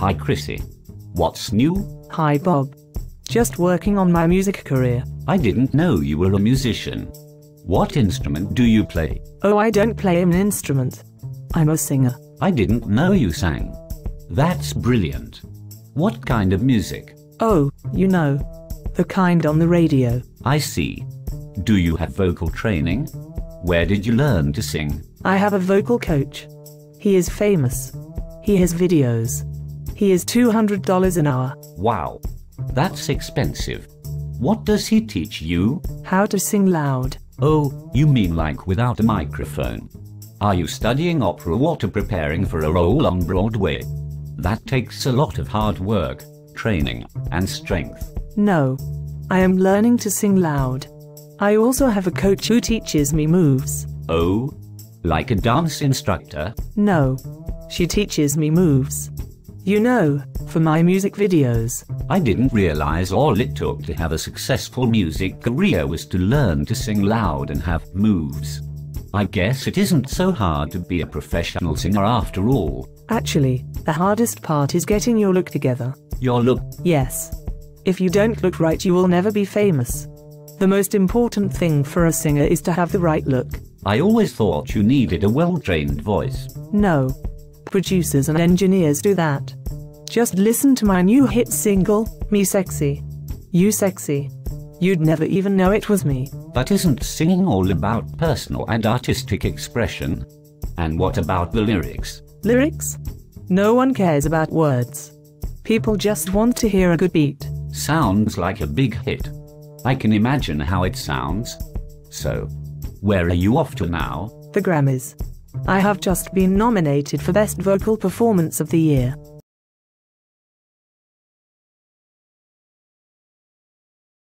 Hi Chrissy. What's new? Hi Bob. Just working on my music career. I didn't know you were a musician. What instrument do you play? Oh, I don't play an instrument. I'm a singer. I didn't know you sang. That's brilliant. What kind of music? Oh, you know. The kind on the radio. I see. Do you have vocal training? Where did you learn to sing? I have a vocal coach. He is famous. He has videos. He is $200 an hour. Wow. That's expensive. What does he teach you? How to sing loud. Oh, you mean like without a microphone? Are you studying opera or preparing for a role on Broadway? That takes a lot of hard work, training, and strength. No. I am learning to sing loud. I also have a coach who teaches me moves. Oh? Like a dance instructor? No. She teaches me moves. You know, for my music videos. I didn't realize all it took to have a successful music career was to learn to sing loud and have moves. I guess it isn't so hard to be a professional singer after all. Actually, the hardest part is getting your look together. Your look? Yes. If you don't look right, you will never be famous. The most important thing for a singer is to have the right look. I always thought you needed a well-trained voice. No. Producers and engineers do that. Just listen to my new hit single, Me Sexy. You Sexy. You'd never even know it was me. But isn't singing all about personal and artistic expression? And what about the lyrics? Lyrics? No one cares about words. People just want to hear a good beat. Sounds like a big hit. I can imagine how it sounds. So, where are you off to now? The Grammys. I have just been nominated for Best Vocal Performance of the Year.